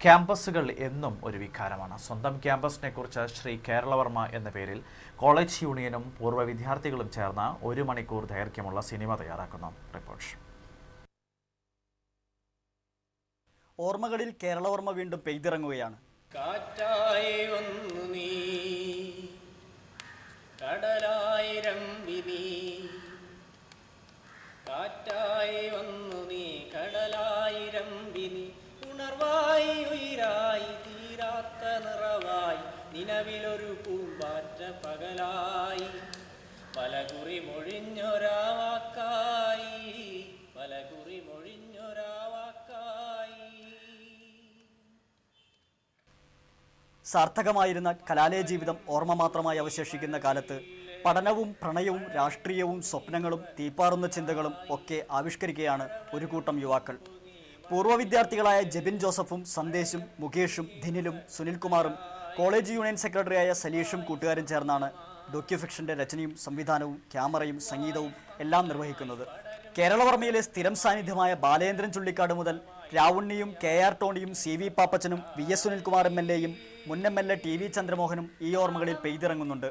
ക്യാമ്പസുകൾ എന്നും ഒരു വികാരമാണ്. സ്വന്തം ക്യാമ്പസിനെക്കുറിച്ച് ശ്രീ കേരളവർമ്മ എന്ന പേരിൽ കോളേജ് യൂണിയനും പൂർവ്വ വിദ്യാർത്ഥികളും ചേർന്ന് 1 മണിക്കൂർ ദൈർഘ്യമുള്ള സിനിമ തയ്യാറാക്കുന്നു. റിപ്പോർട്ട്. ഓർമ്മകളിൽ കേരളവർമ്മ വീണ്ടും പെയ്തിറങ്ങുകയാണ്. കാറ്റായി വന്നു നീ, കടലായിരം വിധി. കാറ്റായി വന്നു നീ, കടലായിരം വിധി. ഉണർവായി ഉയിരായി തീരാത്ത നിറവായി, നിലവിലൊരു പൂമ്പാറ്റ പകലായി. പലകുറി മൊഴിഞ്ഞൊരാവാക്കായി, പലകുറി മൊഴിഞ്ഞൊരാവാക്കായി. സാർത്ഥകമായിരുന്ന കലാലയ ജീവിതം ഓർമ്മ മാത്രമായി അവശേഷിക്കുന്ന കാലത്ത് പഠനവും പ്രണയവും രാഷ്ട്രീയവും സ്വപ്നങ്ങളും തീപ്പാറുന്ന ചിന്തകളും ഒക്കെ ആവിഷ്കരിക്കുകയാണ് ഒരു കൂട്ടം യുവാക്കൾ. പൂർവ്വ വിദ്യാർത്ഥികളായ ജെബിൻ ജോസഫും സന്ദേശും മുകേഷും ധിനിലും സുനിൽകുമാറും കോളേജ് യൂണിയൻ സെക്രട്ടറിയായ സലീഷും കൂട്ടുകാരും ചേർന്നാണ് ഡോക്യുഫിക്ഷന്റെ രചനയും സംവിധാനവും ക്യാമറയും സംഗീതവും എല്ലാം നിർവഹിക്കുന്നത്. കേരളവർമ്മയിലെ സ്ഥിരം സാന്നിധ്യമായ ബാലേന്ദ്രൻ ചുള്ളിക്കാട് മുതൽ രാവുണ്ണിയും KR ടോണിയും CV പാപ്പച്ചനും VS Sunilkumar MLA യും മുൻ MLA TV ചന്ദ്രമോഹനും ഈ ഓർമ്മകളിൽ പെയ്തിറങ്ങുന്നുണ്ട്.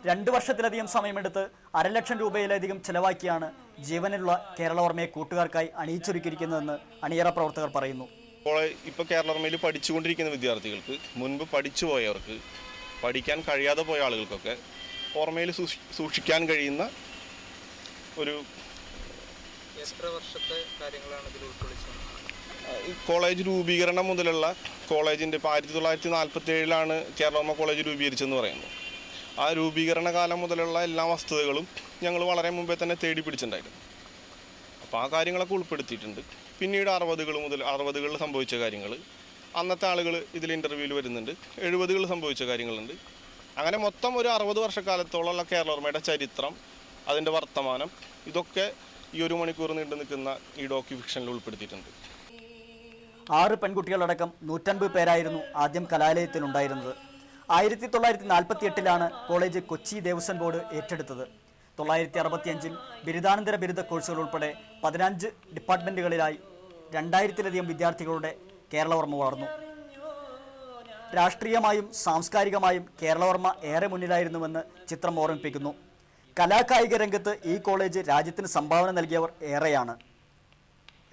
2 വർഷത്തിലധികം സമയമെടുത്ത് 1,00,000 രൂപയിലധികം ചെലവാക്കിയാണ് ജീവനുള്ള കേരളവർമ്മയെ കൂട്ടുകാർക്കായി അണിയിച്ചൊരുക്കിയിരിക്കുന്നതെന്ന് അണിയറ പ്രവർത്തകർ പറയുന്നു. ഇപ്പോൾ കേരളവർമ്മയിൽ പഠിച്ചുകൊണ്ടിരിക്കുന്ന വിദ്യാർത്ഥികൾക്ക്, മുൻപ് പഠിച്ചു പോയവർക്ക്, പഠിക്കാൻ കഴിയാതെ പോയ ആളുകൾക്കൊക്കെ ഓർമ്മയിൽ സൂക്ഷിക്കാൻ കഴിയുന്ന ഒരു എത്ര വർഷത്തെ കാര്യങ്ങളാണ് ഇതിൽ ഉൾക്കൊള്ളിച്ചത്? കോളേജ് രൂപീകരണം മുതലുള്ള കോളേജിൻ്റെ ഇപ്പോൾ 1947 കേരളവർമ്മ കോളേജ് രൂപീകരിച്ചെന്ന് പറയുന്നു. ആ രൂപീകരണ കാലം മുതലുള്ള എല്ലാ വസ്തുതകളും ഞങ്ങൾ വളരെ മുമ്പേ തന്നെ തേടി പിടിച്ചിട്ടുണ്ടായിരുന്നു. അപ്പോൾ ആ കാര്യങ്ങളൊക്കെ ഉൾപ്പെടുത്തിയിട്ടുണ്ട്. പിന്നീട് 60കളിൽ സംഭവിച്ച കാര്യങ്ങൾ, അന്നത്തെ ആളുകൾ ഇതിൽ ഇൻ്റർവ്യൂവിൽ വരുന്നുണ്ട്. 70കളിൽ സംഭവിച്ച കാര്യങ്ങളുണ്ട്. അങ്ങനെ മൊത്തം ഒരു 60 വർഷക്കാലത്തോളമുള്ള കേരളവർമ്മയുടെ ചരിത്രം, അതിൻ്റെ വർത്തമാനം, ഇതൊക്കെ ഈ 1 മണിക്കൂർ നീണ്ടു നിൽക്കുന്ന ഈ ഡോക്യുഫിക്ഷനിൽ ഉൾപ്പെടുത്തിയിട്ടുണ്ട്. 6 പെൺകുട്ടികളടക്കം 150 പേരായിരുന്നു ആദ്യം കലാലയത്തിലുണ്ടായിരുന്നത്. 1948 കോളേജ് കൊച്ചി ദേവസ്വം ബോർഡ് ഏറ്റെടുത്തത്. 1965 ബിരുദാനന്തര ബിരുദ കോഴ്സുകൾ ഉൾപ്പെടെ 15 ഡിപ്പാർട്ട്മെൻറ്റുകളിലായി 2000-ലധികം വിദ്യാർത്ഥികളുടെ കേരളവർമ്മ വളർന്നു. രാഷ്ട്രീയമായും സാംസ്കാരികമായും കേരളവർമ്മ ഏറെ മുന്നിലായിരുന്നുവെന്ന് ചിത്രം ഓർമ്മിപ്പിക്കുന്നു. കലാകായിക രംഗത്ത് ഈ കോളേജ് രാജ്യത്തിന് സംഭാവന നൽകിയവർ ഏറെയാണ്.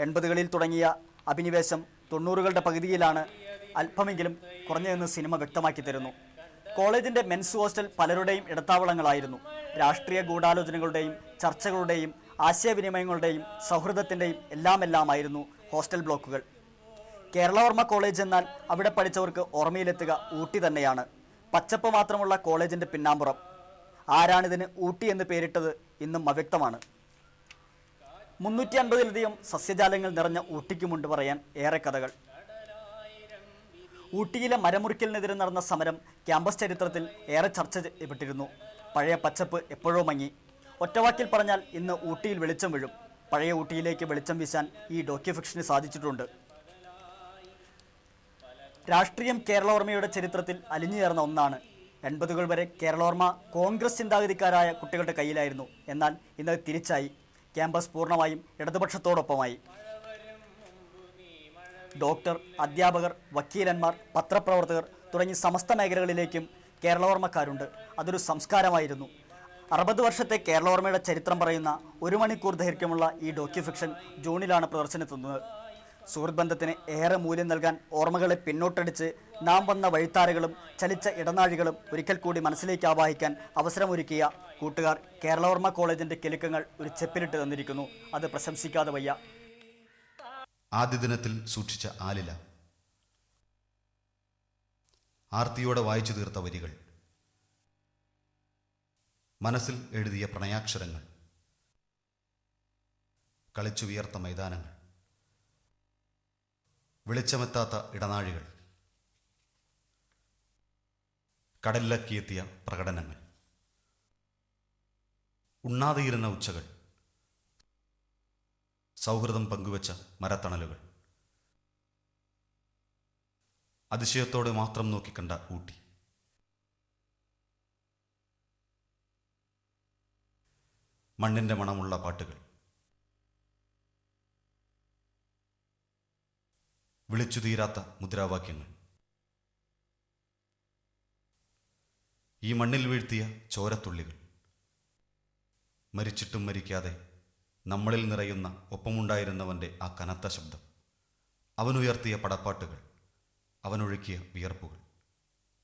80കളിൽ തുടങ്ങിയ അഭിനിവേശം 90കളുടെ പകുതിയിലാണ് അല്പമെങ്കിലും കുറഞ്ഞതെന്ന് സിനിമ വ്യക്തമാക്കി തരുന്നു. കോളേജിൻ്റെ മെൻസ് ഹോസ്റ്റൽ പലരുടെയും ഇടത്താവളങ്ങളായിരുന്നു. രാഷ്ട്രീയ ഗൂഢാലോചനകളുടെയും ചർച്ചകളുടെയും ആശയവിനിമയങ്ങളുടെയും സൗഹൃദത്തിൻ്റെയും എല്ലാമായിരുന്നു ഹോസ്റ്റൽ ബ്ലോക്കുകൾ. കേരളവർമ്മ കോളേജ് എന്നാൽ അവിടെ പഠിച്ചവർക്ക് ഓർമ്മയിലെത്തുക ഊട്ടി തന്നെയാണ്. പച്ചപ്പ് മാത്രമുള്ള കോളേജിൻ്റെ പിന്നാമ്പുറം. ആരാണിതിന് ഊട്ടി എന്ന് പേരിട്ടത് ഇന്നും അവ്യക്തമാണ്. 350-ലധികം സസ്യജാലങ്ങൾ നിറഞ്ഞ ഊട്ടിക്കുമുണ്ട് പറയാൻ ഏറെ കഥകൾ. ഊട്ടിയിലെ മരമുറിക്കലിനെതിരെ നടന്ന സമരം ക്യാമ്പസ് ചരിത്രത്തിൽ ഏറെ ചർച്ച ചെയ്യപ്പെട്ടിരുന്നു. പഴയ പച്ചപ്പ് എപ്പോഴോ മങ്ങി. ഒറ്റവാക്കിൽ പറഞ്ഞാൽ ഇന്ന് ഊട്ടിയിൽ വെളിച്ചം വീഴും. പഴയ ഊട്ടിയിലേക്ക് വെളിച്ചം വീശാൻ ഈ ഡോക്യുഫിക്ഷന് സാധിച്ചിട്ടുണ്ട്. രാഷ്ട്രീയം കേരളവർമ്മയുടെ ചരിത്രത്തിൽ അലിഞ്ഞു ചേർന്ന ഒന്നാണ്. 80കൾ വരെ കേരളവർമ്മ കോൺഗ്രസ് ചിന്താഗതിക്കാരായ കുട്ടികളുടെ കയ്യിലായിരുന്നു. എന്നാൽ ഇന്നത് തിരിച്ചായി. ക്യാമ്പസ് പൂർണ്ണമായും ഇടതുപക്ഷത്തോടൊപ്പമായി. ഡോക്ടർ, അധ്യാപകർ, വക്കീലന്മാർ, പത്രപ്രവർത്തകർ തുടങ്ങി സമസ്ത മേഖലകളിലേക്കും കേരളവർമ്മക്കാരുണ്ട്. അതൊരു സംസ്കാരമായിരുന്നു. 60 വർഷത്തെ കേരളവർമ്മയുടെ ചരിത്രം പറയുന്ന 1 മണിക്കൂർ ദൈർഘ്യമുള്ള ഈ ഡോക്യുഫിക്ഷൻ ജൂണിലാണ് പ്രദർശനത്തിനെത്തുന്നത്. സുഹൃത്ത് ബന്ധത്തിന് ഏറെ മൂല്യം നൽകാൻ ഓർമ്മകളെ പിന്നോട്ടടിച്ച് നാം വന്ന വഴിത്താരകളും ചലിച്ച ഇടനാഴികളും ഒരിക്കൽ കൂടി മനസ്സിലേക്ക് ആവാഹിക്കാൻ അവസരമൊരുക്കിയ കൂട്ടുകാർ കേരളവർമ്മ കോളേജിന്റെ കിലുക്കങ്ങൾ ഒരു ചെപ്പിലിട്ട് തന്നിരിക്കുന്നു. അത് പ്രശംസിക്കാതെ വയ്യ. ആദ്യ ദിനത്തിൽ സൂക്ഷിച്ച ആലില, ആർത്തിയോടെ വായിച്ചു തീർത്ത വരികൾ, മനസ്സിൽ എഴുതിയ പ്രണയാക്ഷരങ്ങൾ, കളിച്ചു വിയർത്ത മൈതാനങ്ങൾ, വെളിച്ചമെത്താത്ത ഇടനാഴികൾ, കടലിലക്കിയെത്തിയ പ്രകടനങ്ങൾ, ഉണ്ണാതെയിരുന്ന ഉച്ചകൾ, സൗഹൃദം പങ്കുവച്ച മരത്തണലുകൾ, അതിശയത്തോടെ മാത്രം നോക്കിക്കണ്ട ഊട്ടി, മണ്ണിൻ്റെ മണമുള്ള പാട്ടുകൾ, വിളിച്ചു തീരാത്ത മുദ്രാവാക്യങ്ങൾ. ഈ മണ്ണിൽ വീഴ്ത്തിയ ചോരത്തുള്ളികൾ. മരിച്ചിട്ടും മരിക്കാതെ നമ്മളിൽ നിറയുന്ന ഒപ്പമുണ്ടായിരുന്നവൻ്റെ ആ കനത്ത ശബ്ദം. അവനുയർത്തിയ പടപ്പാട്ടുകൾ, അവനൊഴുക്കിയ വിയർപ്പുകൾ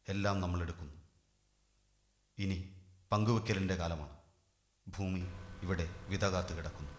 എല്ലാം നമ്മളെടുക്കുന്നു. ഇനി പങ്കുവെക്കലിൻ്റെ കാലമാണ്. ഭൂമി ഇവിടെ വിത കാത്തു കിടക്കുന്നു.